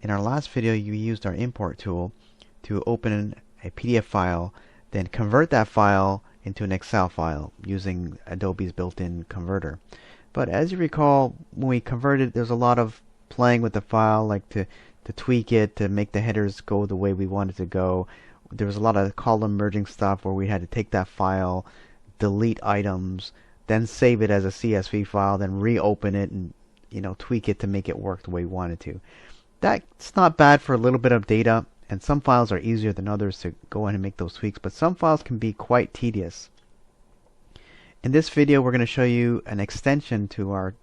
In our last video, you used our import tool to open a PDF file, then convert that file into an Excel file using Adobe's built-in converter. But as you recall, when we converted, there's a lot of playing with the file, like to tweak it, to make the headers go the way we want it to go. There was a lot of column merging stuff where we had to take that file, delete items, then save it as a CSV file, then reopen it and tweak it to make it work the way we wanted to. That's not bad for a little bit of data, and some files are easier than others to go in and make those tweaks, but some files can be quite tedious. In this video, we're going to show you an extension to our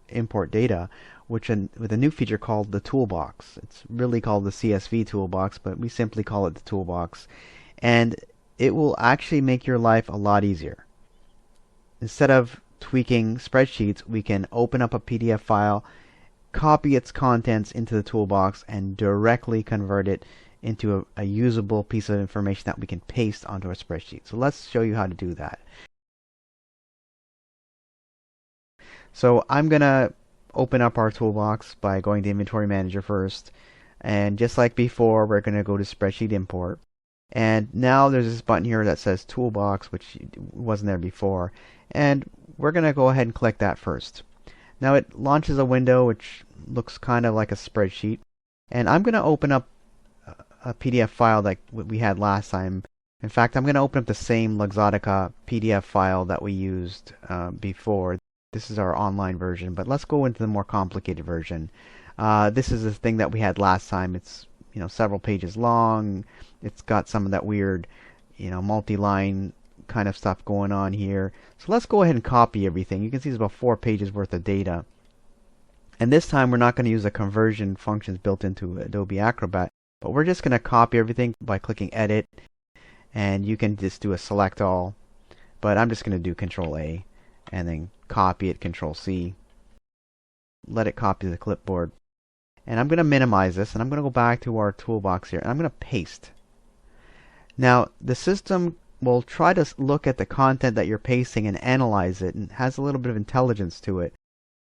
import data, with a new feature called the Toolbox. It's really called the CSV Toolbox, but we simply call it the Toolbox. And it will actually make your life a lot easier. Instead of tweaking spreadsheets, we can open up a PDF file, copy its contents into the Toolbox, and directly convert it into a usable piece of information that we can paste onto our spreadsheet. So let's show you how to do that. So I'm going to open up our toolbox by going to Inventory Manager first, and just like before, we're going to go to Spreadsheet Import, and now there's this button here that says Toolbox, which wasn't there before, and we're going to go ahead and click that first. Now it launches a window which looks kind of like a spreadsheet, and I'm going to open up a PDF file like we had last time. In fact, I'm going to open up the same Luxottica PDF file that we used before. This is our online version, but let's go into the more complicated version. This is the thing that we had last time. It's several pages long. It's got some of that weird multi-line kind of stuff going on here. So let's go ahead and copy everything. You can see there's about 4 pages worth of data. And this time we're not going to use the conversion functions built into Adobe Acrobat, but we're just going to copy everything by clicking Edit, and you can just do a Select All, but I'm just going to do Control A and then copy it, Control C, let it copy to the clipboard, and I'm going to minimize this, and I'm going to go back to our toolbox here, and I'm going to paste. Now the system will try to look at the content that you're pasting and analyze it, and has a little bit of intelligence to it,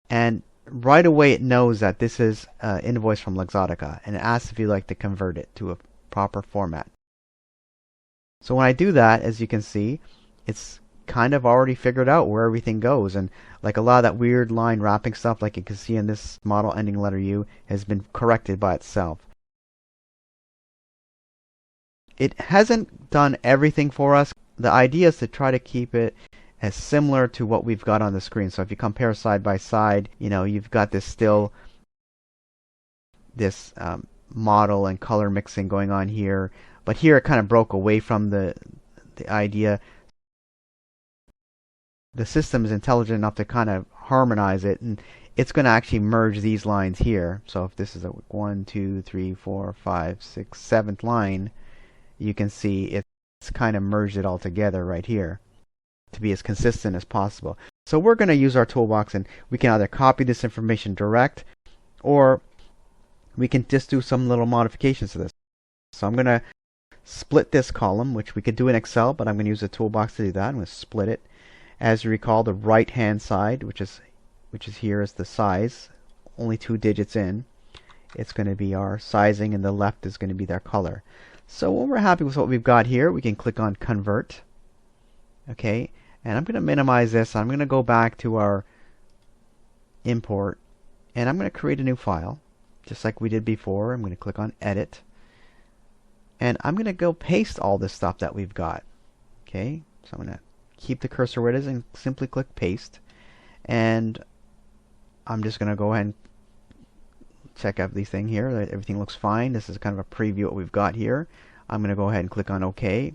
and right away it knows that this is an invoice from Luxottica, and it asks if you'd like to convert it to a proper format. So when I do that, as you can see, it's kind of already figured out where everything goes, and like a lot of that weird line wrapping stuff like you can see in this model ending letter U has been corrected by itself. It hasn't done everything for us. The idea is to try to keep it as similar to what we've got on the screen. So if you compare side by side, you've got this model and color mixing going on here, but here it kind of broke away from the idea. The system is intelligent enough to kind of harmonize it, and it's going to actually merge these lines here. So if this is a 1, 2, 3, 4, 5, 6, 7th line, you can see it's kind of merged it all together right here to be as consistent as possible. So we're going to use our toolbox, and we can either copy this information direct, or we can just do some little modifications to this. So I'm going to split this column, which we could do in Excel, but I'm going to use the toolbox to do that. I'm going to split it. As you recall, the right hand side, which is here, is the size, only 2 digits in. It's going to be our sizing, and the left is going to be their color. So when we're happy with what we've got here, we can click on Convert. Okay, and I'm going to minimize this. I'm going to go back to our import, and I'm going to create a new file, just like we did before. I'm going to click on Edit, and I'm going to go paste all this stuff that we've got. Okay, so I'm going to keep the cursor where it is and simply click Paste, and I'm just going to go ahead and check everything here. Everything looks fine. This is kind of a preview of what we've got here. I'm going to go ahead and click on OK,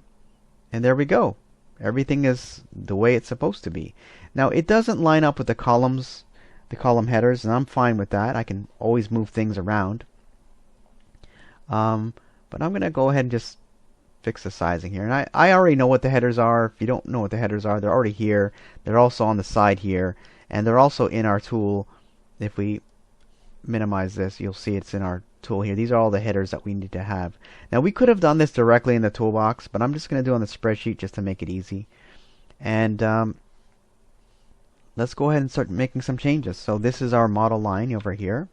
and there we go. Everything is the way it's supposed to be. Now it doesn't line up with the columns, the column headers, and I'm fine with that. I can always move things around. But I'm going to go ahead and just fix the sizing here. And I already know what the headers are. If you don't know what the headers are, they're already here. They're also on the side here, and they're also in our tool. If we minimize this, you'll see it's in our tool here. These are all the headers that we need to have. Now we could have done this directly in the toolbox, but I'm just going to do it on the spreadsheet just to make it easy. And let's go ahead and start making some changes. So this is our model line over here,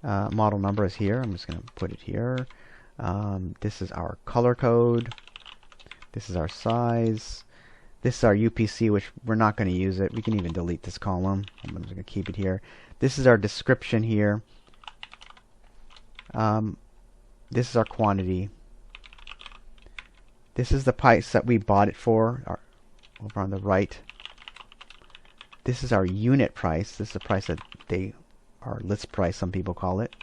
model number is here. I'm just going to put it here. This is our color code. This is our size. This is our UPC, which we're not going to use it. We can even delete this column. I'm just going to keep it here. This is our description here. This is our quantity. This is the price that we bought it for, over on the right. This is our unit price. This is the price that our list price, some people call it.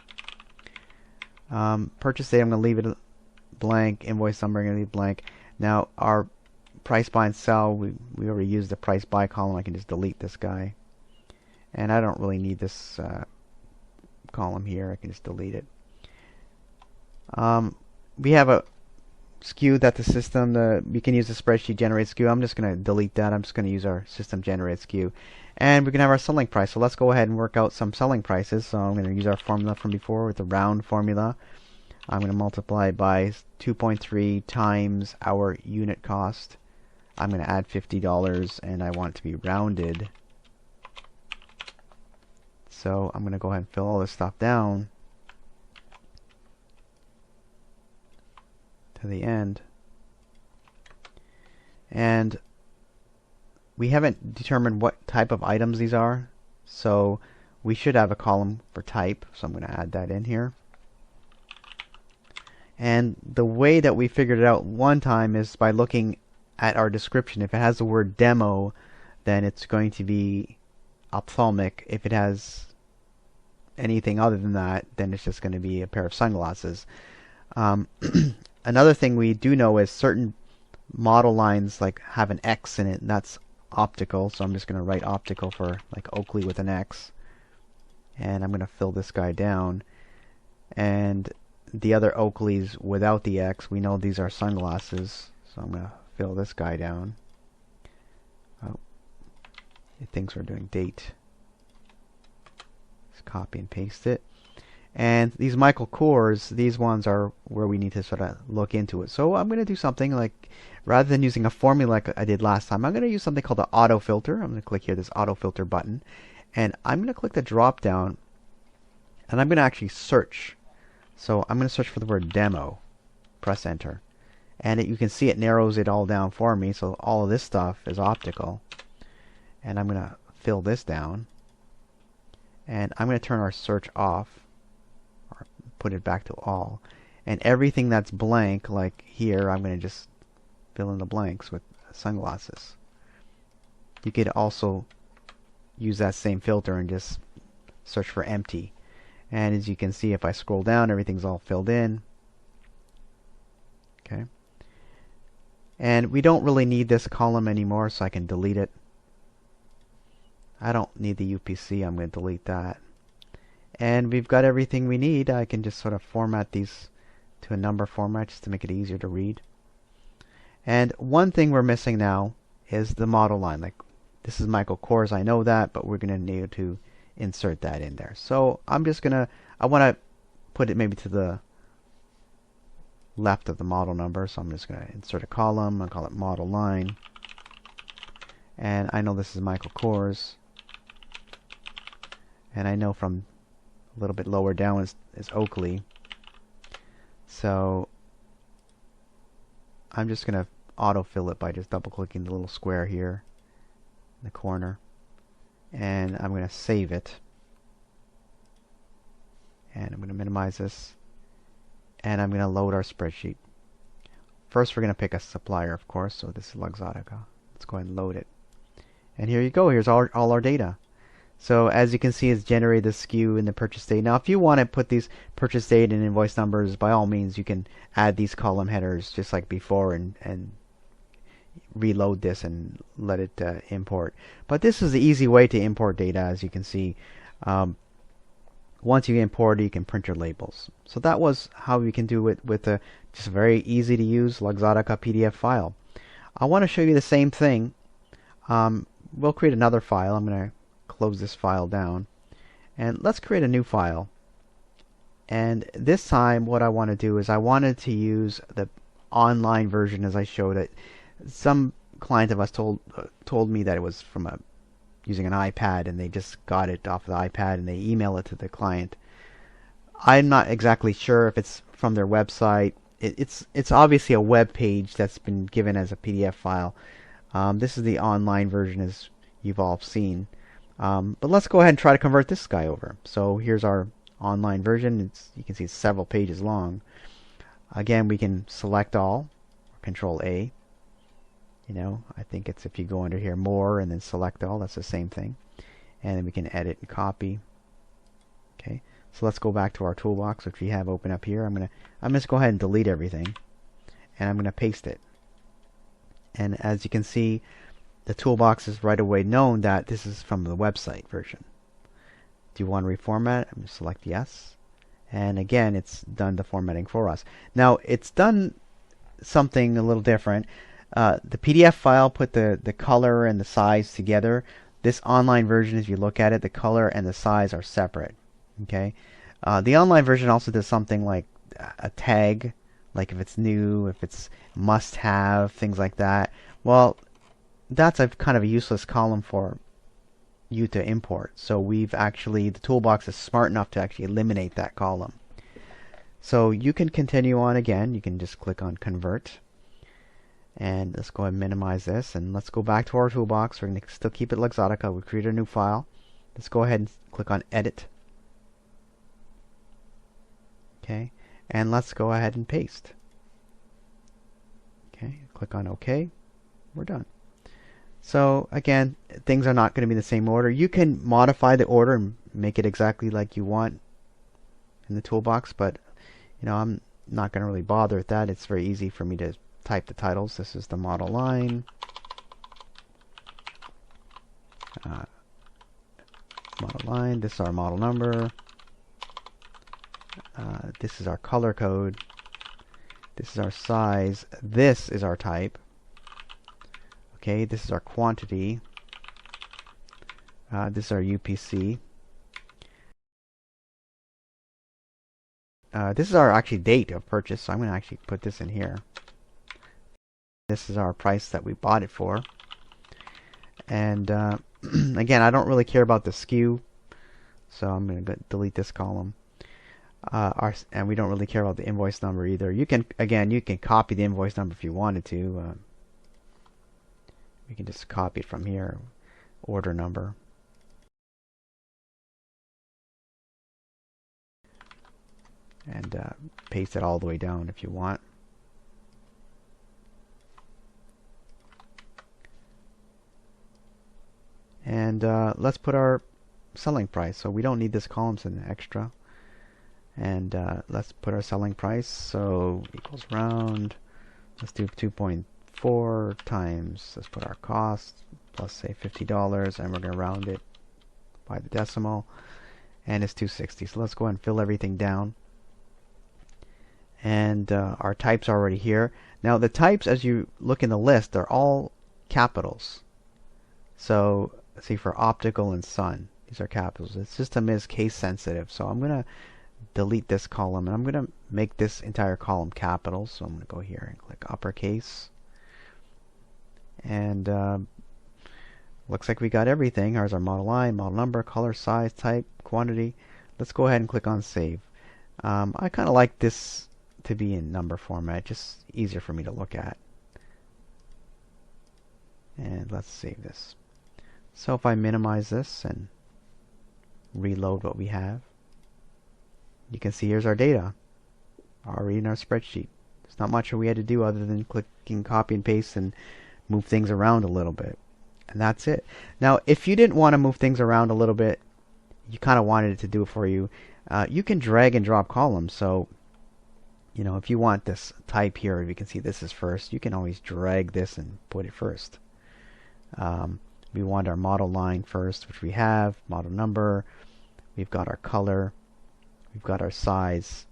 Purchase date, I'm going to leave it blank. Invoice number, I'm going to leave blank. Now, our price buy and sell, we already used the price buy column. I can just delete this guy. And I don't really need this column here. I can just delete it. We have a SKU that the system, we can use the spreadsheet generate SKU. I'm just going to delete that. I'm just going to use our system generate SKU. And we can have our selling price. So let's go ahead and work out some selling prices. So I'm going to use our formula from before with the round formula. I'm going to multiply by 2.3 times our unit cost. I'm going to add $50 and I want it to be rounded. So I'm going to go ahead and fill all this stuff down to the end. And we haven't determined what type of items these are, so we should have a column for type, so I'm going to add that in here. And the way that we figured it out one time is by looking at our description. If it has the word demo, then it's going to be ophthalmic. If it has anything other than that, then it's just going to be a pair of sunglasses. Another thing we do know is certain model lines like have an X in it, and that's optical. So I'm just going to write optical for like Oakley with an X. And I'm going to fill this guy down. And the other Oakleys without the X, we know these are sunglasses. So I'm going to fill this guy down. Oh, it thinks we're doing date. Just copy and paste it. And these Michael Kors, these ones are where we need to sort of look into it. So I'm going to do something like, rather than using a formula like I did last time, I'm going to use something called the auto filter. I'm going to click here, this auto filter button. And I'm going to click the drop down. And I'm going to actually search. So I'm going to search for the word demo. Press enter. And you can see it narrows it all down for me. So all of this stuff is optical. And I'm going to fill this down. And I'm going to turn our search off. Put it back to all, and everything that's blank, like here, I'm going to just fill in the blanks with sunglasses. You could also use that same filter and just search for empty, and as you can see, if I scroll down, everything's all filled in. Okay, and we don't really need this column anymore, so I can delete it. I don't need the UPC. I'm going to delete that. And we've got everything we need. I can just sort of format these to a number format just to make it easier to read. And one thing we're missing now is the model line. Like, this is Michael Kors, I know that, but we're going to need to insert that in there. So I'm just going to, I want to put it maybe to the left of the model number. So I'm just going to insert a column. I'll call it model line. And I know this is Michael Kors. And I know from a little bit lower down is Oakley. So I'm just going to autofill it by just double clicking the little square here in the corner. And I'm going to save it. And I'm going to minimize this. And I'm going to load our spreadsheet. First we're going to pick a supplier, of course. So this is Luxottica. Let's go ahead and load it. And here you go. Here's all our data. So as you can see, it's generated the SKU in the purchase date. Now if you want to put these purchase date and invoice numbers, by all means you can add these column headers just like before and reload this and let it import. But this is the easy way to import data, as you can see. Once you import it, you can print your labels. So that was how we can do it with a just a very easy to use Luxottica PDF file. I want to show you the same thing. We'll create another file. I'm going to close this file down, and let's create a new file. And this time what I want to do is I wanted to use the online version as I showed it. Some client of us told me that it was from using an iPad, and they just got it off the iPad and they email it to the client. I'm not exactly sure if it's from their website. It's obviously a web page that's been given as a PDF file. This is the online version, as you've all seen. But let's go ahead and try to convert this guy over. So here's our online version. You can see it's several pages long. Again, we can select all, Control A. I think it's if you go under here, More, and then select all. That's the same thing. And then we can edit and copy. Okay. So let's go back to our toolbox, which we have open up here. I'm just go ahead and delete everything, and I'm gonna paste it. And as you can see, the toolbox is right away known that this is from the website version. Do you want to reformat? I'm gonna select yes, and again, it's done the formatting for us. Now it's done something a little different. The PDF file put the color and the size together. This online version, if you look at it, the color and the size are separate. Okay. The online version also does something like a tag, like if it's new, if it's must-have, things like that. Well, that's kind of a useless column for you to import. So the toolbox is smart enough to actually eliminate that column. So you can continue on again. You can just click on Convert. And let's go ahead and minimize this. And let's go back to our toolbox. We're going to still keep it Luxottica. We'll create a new file. Let's go ahead and click on Edit. Okay, and let's go ahead and paste. Okay, click on OK. We're done. So again, things are not going to be in the same order. You can modify the order and make it exactly like you want in the toolbox, but I'm not going to really bother with that. It's very easy for me to type the titles. This is the model line. Model line. This is our model number. This is our color code. This is our size. This is our type. Okay, this is our quantity. This is our UPC. This is our actually date of purchase, so I'm going to actually put this in here. This is our price that we bought it for. And again, I don't really care about the SKU, so I'm going to delete this column. And we don't really care about the invoice number either. You can copy the invoice number if you wanted to. We can just copy it from here. Order number. And paste it all the way down if you want. And let's put our selling price. So we don't need this column, it's an extra. And let's put our selling price. So equals round. Let's do 2.4 times. Let's put our cost plus say $50, and we're going to round it by the decimal. And it's 260. So let's go ahead and fill everything down. And our types are already here. Now the types, as you look in the list, they're all capitals. So see, for optical and sun, these are capitals. The system is case sensitive, so I'm going to delete this column, and I'm going to make this entire column capital. So I'm going to go here and click uppercase, and looks like we got everything. Here's our model line, model number, color, size, type, quantity. Let's go ahead and click on save. I kind of like this to be in number format, just easier for me to look at. And let's save this. So if I minimize this and reload what we have, you can see here's our data already in our spreadsheet. There's not much we had to do other than clicking copy and paste and move things around a little bit. And that's it. Now, if you didn't want to move things around a little bit, you kind of wanted it to do it for you, you can drag and drop columns. So, if you want this type here, you can see this is first. You can always drag this and put it first. We want our model line first, which we have, model number. We've got our color. We've got our size.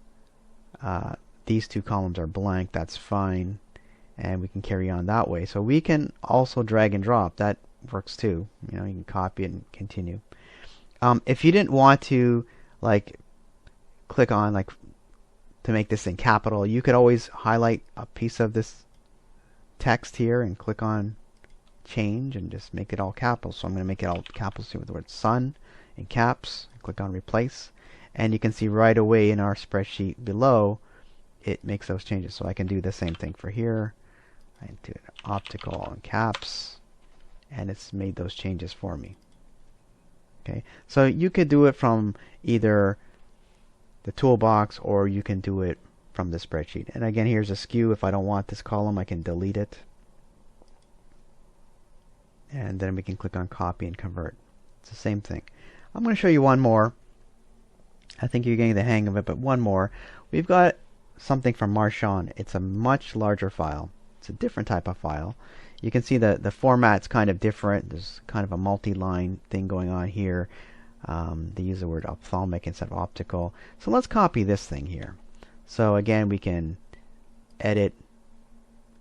These two columns are blank. That's fine. And we can carry on that way. So we can also drag and drop. That works too. You can copy it and continue. If you didn't want to click on to make this in capital, you could always highlight a piece of this text here and click on change and just make it all capital. So I'm going to make it all capitals here with the word sun in caps. Click on replace. And you can see right away in our spreadsheet below, it makes those changes. So I can do the same thing for here. I do it optical and caps, and it's made those changes for me. Okay, so you could do it from either the toolbox or you can do it from the spreadsheet. And again, here's a skew. If I don't want this column, I can delete it. And then we can click on copy and convert. It's the same thing. I'm going to show you one more. I think you're getting the hang of it, but one more. We've got something from Marchon. It's a much larger file. It's a different type of file. You can see the format's kind of different. There's kind of a multi-line thing going on here. They use the word ophthalmic instead of optical. So let's copy this thing here. So again, we can edit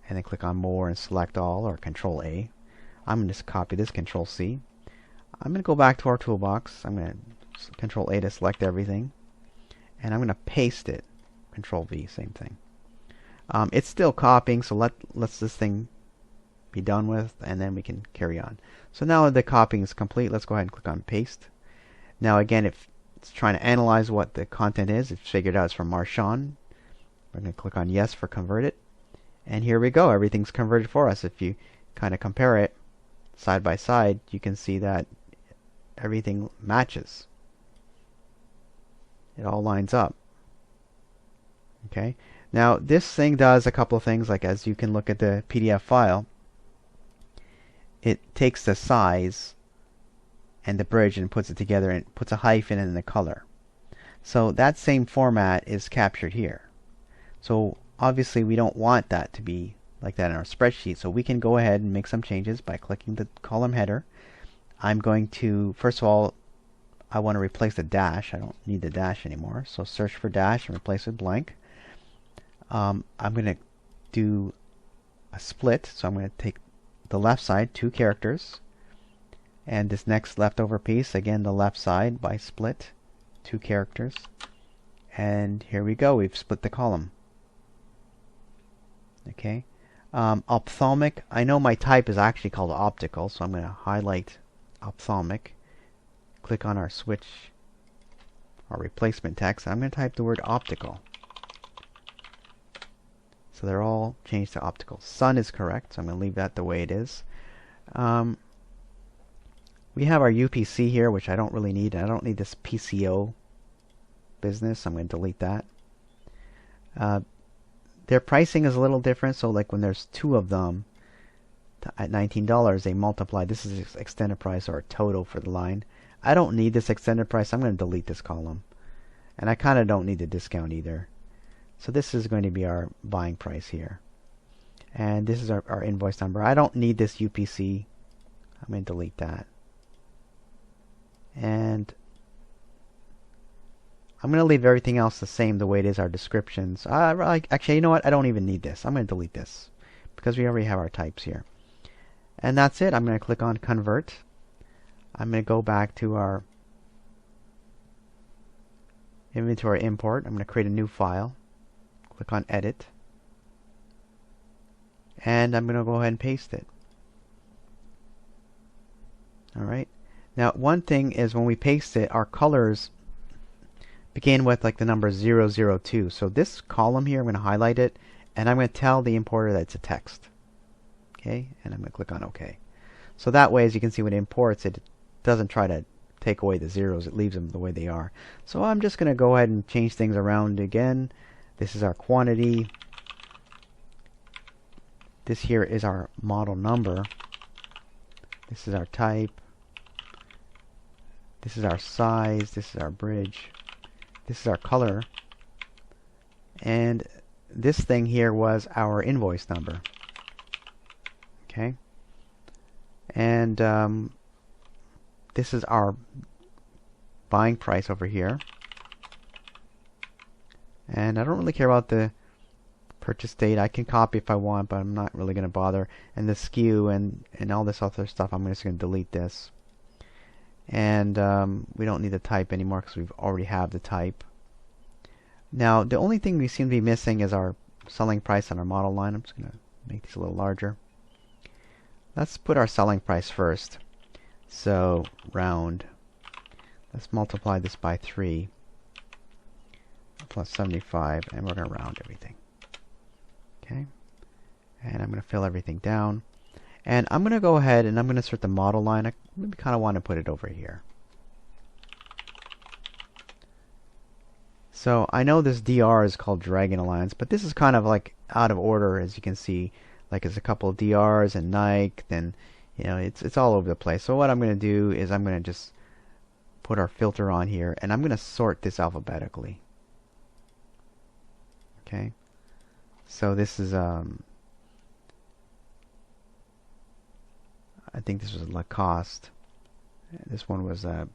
and then click on more and select all, or Control A. I'm going to just copy this, Control C. I'm going to go back to our toolbox. I'm going to Control A to select everything. And I'm going to paste it. Control V, same thing. It's still copying, so let's this thing be done with, and then we can carry on. So now the copying is complete. Let's go ahead and click on paste. Now again, if it's trying to analyze what the content is, it's figured out it's from Marchon. We're going to click on yes for convert it. And here we go. Everything's converted for us. If you kind of compare it side by side, you can see that everything matches. It all lines up. Okay. Now this thing does a couple of things, like as you can look at the PDF file, it takes the size and the bridge and puts it together and puts a hyphen in the color. So that same format is captured here. So obviously we don't want that to be like that in our spreadsheet, so we can go ahead and make some changes by clicking the column header. I'm going to, first of all, I want to replace the dash. I don't need the dash anymore, so search for dash and replace it with blank. I'm going to do a split, so I'm going to take the left side, 2 characters, and this next leftover piece, again the left side by split, 2 characters, and here we go, we've split the column. Okay, ophthalmic, I know my type is actually called optical, so I'm going to highlight ophthalmic, click on our switch, our replacement text, and I'm going to type the word optical. So they're all changed to optical. Sun is correct, so I'm going to leave that the way it is. We have our UPC here, which I don't really need. I don't need this PCO business. I'm going to delete that. Their pricing is a little different, so like when there's 2 of them at $19, they multiply. This is extended price or total for the line. I don't need this extended price. I'm going to delete this column. And I kind of don't need the discount either. So this is going to be our buying price here. And this is our invoice number. I don't need this UPC. I'm going to delete that. And I'm going to leave everything else the same the way it is, our descriptions. Actually, you know what? I don't even need this. I'm going to delete this because we already have our types here. And that's it. I'm going to click on Convert. I'm going to go back to our inventory import. I'm going to create a new file. Click on Edit. And I'm going to go ahead and paste it. Alright. Now, one thing is when we paste it, our colors begin with like the number 002. So this column here, I'm going to highlight it, and I'm going to tell the importer that it's a text. Okay, and I'm going to click on OK. So that way, as you can see, when it imports, it doesn't try to take away the zeros. It leaves them the way they are. So I'm just going to go ahead and change things around again. This is our quantity. This here is our model number. This is our type. This is our size. This is our bridge. This is our color. And this thing here was our invoice number. Okay. And this is our buying price over here. And I don't really care about the purchase date. I can copy if I want, but I'm not really going to bother. And the SKU and all this other stuff, I'm just going to delete this. And we don't need the type anymore because we already have the type. Now, the only thing we seem to be missing is our selling price on our model line. I'm just going to make these a little larger. Let's put our selling price first. So, round. Let's multiply this by 3. plus 75, and we're going to round everything. Okay, and I'm going to fill everything down. And I'm going to go ahead and I'm going to insert the model line. I maybe kind of want to put it over here. So I know this DR is called Dragon Alliance, but this is kind of like out of order, as you can see. Like there's a couple of DRs and Nike, then it's all over the place. So what I'm going to do is I'm going to just put our filter on here, and I'm going to sort this alphabetically. Okay, so this is I think this was Lacoste. This one was I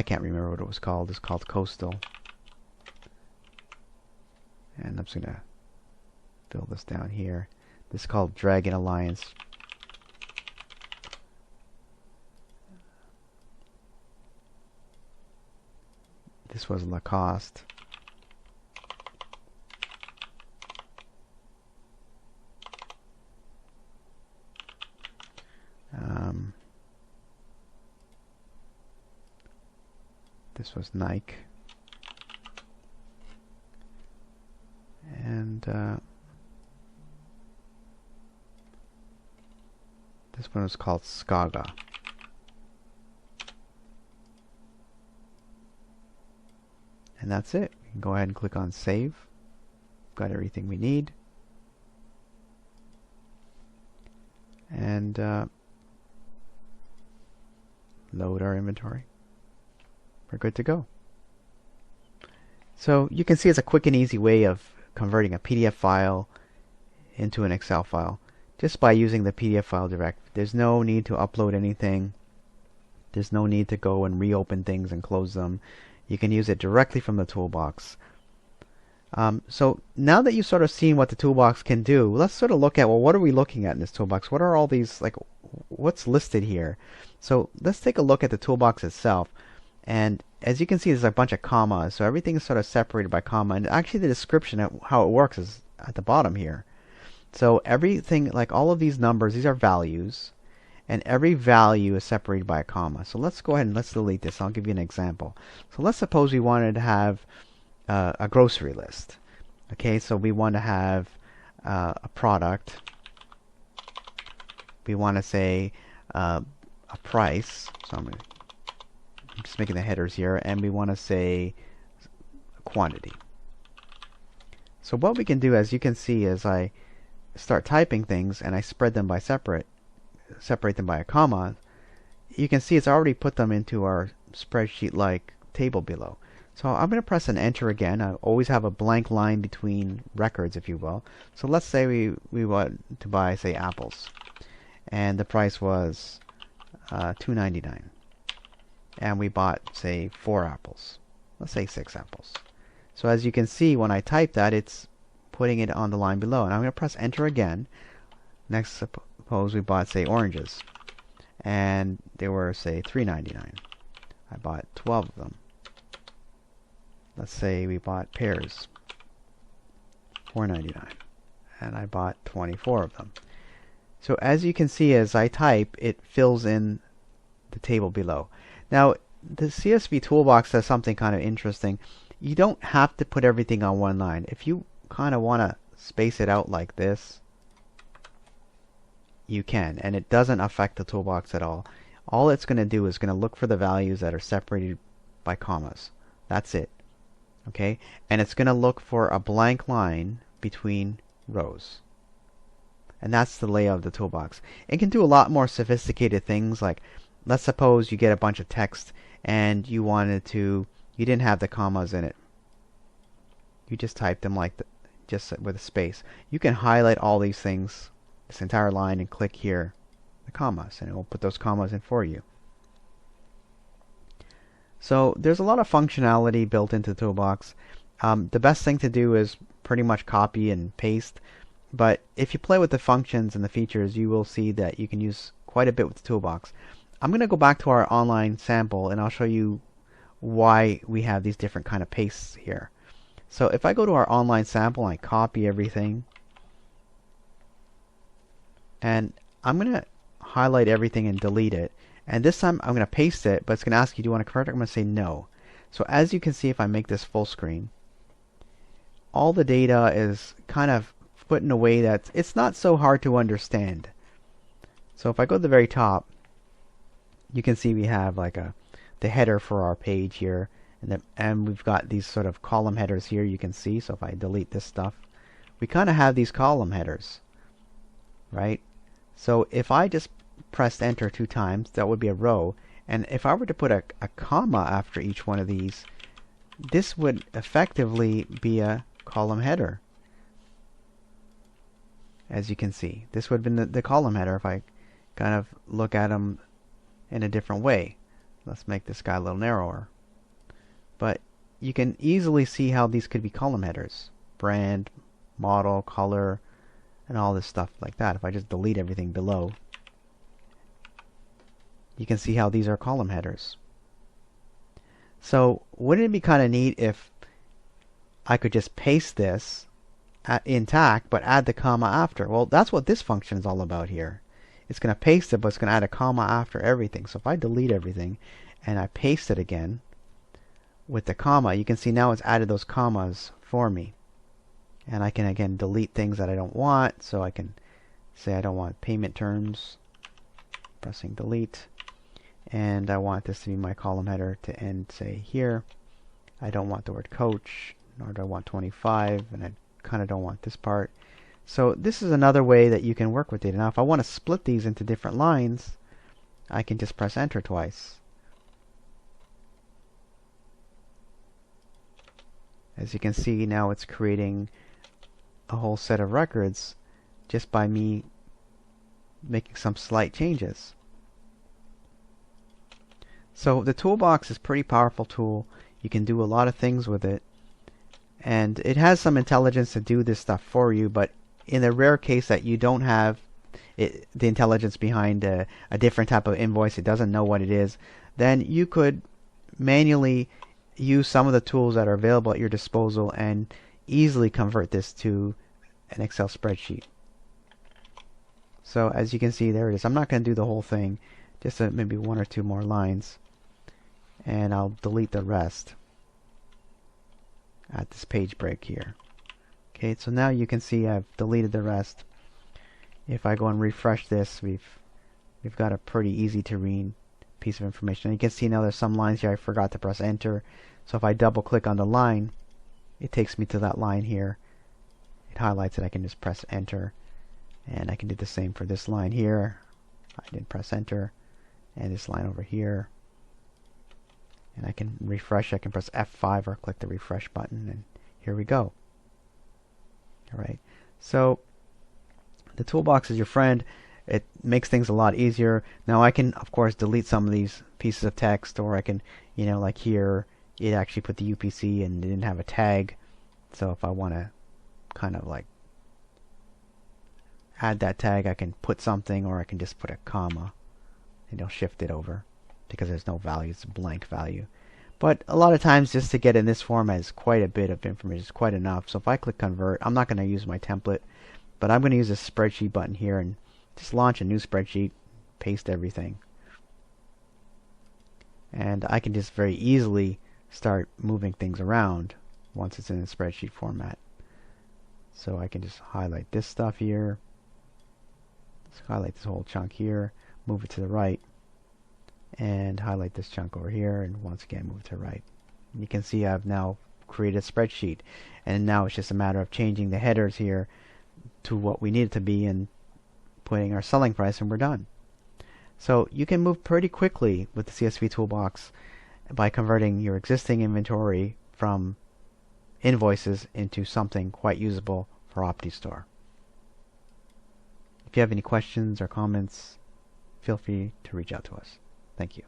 can't remember what it was called. It's called Coastal. And I'm just going to fill this down here. This is called Dragon Alliance. This was Lacoste. This was Nike. And this one was called Skaga. And that's it. We can go ahead and click on Save. Got everything we need. And load our inventory. We're good to go. So you can see it's a quick and easy way of converting a PDF file into an Excel file just by using the PDF file direct. There's no need to upload anything. There's no need to go and reopen things and close them. You can use it directly from the toolbox. So now that you've sort of seen what the toolbox can do, let's sort of look at, well, what are we looking at in this toolbox? What are all these, like, what's listed here? So let's take a look at the toolbox itself. And as you can see, there's a bunch of commas. So everything is sort of separated by comma. And actually the description of how it works is at the bottom here. So everything, like all of these numbers, these are values. And every value is separated by a comma. So let's go ahead and let's delete this. I'll give you an example. So let's suppose we wanted to have a grocery list. Okay, so we want to have a product. We want to say a price. So I'm just making the headers here, and we want to say quantity. So what we can do, as you can see, is I start typing things and I spread them by separate them by a comma. You can see it's already put them into our spreadsheet-like table below. So I'm going to press an enter again. I always have a blank line between records, if you will. So let's say we want to buy, say, apples, and the price was $2.99. And we bought, say, 4 apples. Let's say 6 apples. So as you can see, when I type that, it's putting it on the line below. And I'm going to press enter again. Next, suppose we bought, say, oranges. And they were, say, $3.99. I bought 12 of them. Let's say we bought pears. $4.99. And I bought 24 of them. So as you can see, as I type, it fills in the table below. Now, the CSV Toolbox does something kind of interesting. You don't have to put everything on one line. If you kind of want to space it out like this, you can, and it doesn't affect the toolbox at all. All it's going to do is going to look for the values that are separated by commas. That's it. Okay? And it's going to look for a blank line between rows. And that's the layout of the toolbox. It can do a lot more sophisticated things, like let's suppose you get a bunch of text and you didn't have the commas in it. You just typed them like just with a space. You can highlight all these things, this entire line, and click here, the commas, and it will put those commas in for you. So there's a lot of functionality built into the toolbox. The best thing to do is pretty much copy and paste. But if you play with the functions and the features, you will see that you can use quite a bit with the toolbox. I'm going to go back to our online sample, and I'll show you why we have these different kind of pastes here. So if I go to our online sample and I copy everything, and I'm going to highlight everything and delete it, and this time I'm going to paste it, but it's going to ask you, do you want to convert it? I'm going to say no. So as you can see, if I make this full screen, all the data is kind of put in a way that it's not so hard to understand. So if I go to the very top, you can see we have like the header for our page here, and we've got these sort of column headers here you can see. So if I delete this stuff, we kind of have these column headers, right? So if I just pressed enter 2 times, that would be a row. And if I were to put a comma after each one of these, this would effectively be a column header. As you can see, this would have been the column header if I kind of look at them in a different way. Let's make this guy a little narrower. But you can easily see how these could be column headers. Brand, model, color, and all this stuff like that. If I just delete everything below, you can see how these are column headers. So wouldn't it be kind of neat if I could just paste this intact but add the comma after? Well, that's what this function is all about here. It's going to paste it, but it's going to add a comma after everything. So if I delete everything and I paste it again with the comma, you can see now it's added those commas for me. And I can again delete things that I don't want. So I can say I don't want payment terms, pressing delete. And I want this to be my column header to end, say, here. I don't want the word coach, nor do I want 25, and I kind of don't want this part. So this is another way that you can work with data. Now if I want to split these into different lines, I can just press enter twice. As you can see, now it's creating a whole set of records just by me making some slight changes. So the toolbox is a pretty powerful tool. You can do a lot of things with it. And it has some intelligence to do this stuff for you, but in the rare case that you don't have the intelligence behind a different type of invoice, it doesn't know what it is, then you could manually use some of the tools that are available at your disposal and easily convert this to an Excel spreadsheet. So as you can see, there it is. I'm not going to do the whole thing, just maybe 1 or 2 more lines, and I'll delete the rest at this page break here. Okay, so now you can see I've deleted the rest. If I go and refresh this, we've got a pretty easy to read piece of information. And you can see now there's some lines here I forgot to press enter. So if I double click on the line, it takes me to that line here. It highlights it. I can just press enter, and I can do the same for this line here. I didn't press enter, and this line over here. And I can refresh. I can press F5 or click the refresh button, and here we go. Alright, so the toolbox is your friend. It makes things a lot easier. Now I can, of course, delete some of these pieces of text, or I can, like here, it actually put the UPC and it didn't have a tag. So if I want to kind of like add that tag, I can put something, or I can just put a comma and it'll shift it over because there's no value, it's a blank value. But a lot of times, just to get in this format is quite a bit of information. It's quite enough. So if I click convert, I'm not going to use my template, but I'm going to use this spreadsheet button here and just launch a new spreadsheet, paste everything. And I can just very easily start moving things around once it's in a spreadsheet format. So I can just highlight this stuff here. Let's highlight this whole chunk here, move it to the right, and highlight this chunk over here, and once again move it to the right. And you can see I've now created a spreadsheet, and now it's just a matter of changing the headers here to what we need it to be and putting our selling price, and we're done. So you can move pretty quickly with the CSV Toolbox by converting your existing inventory from invoices into something quite usable for Optistore. If you have any questions or comments, feel free to reach out to us. Thank you.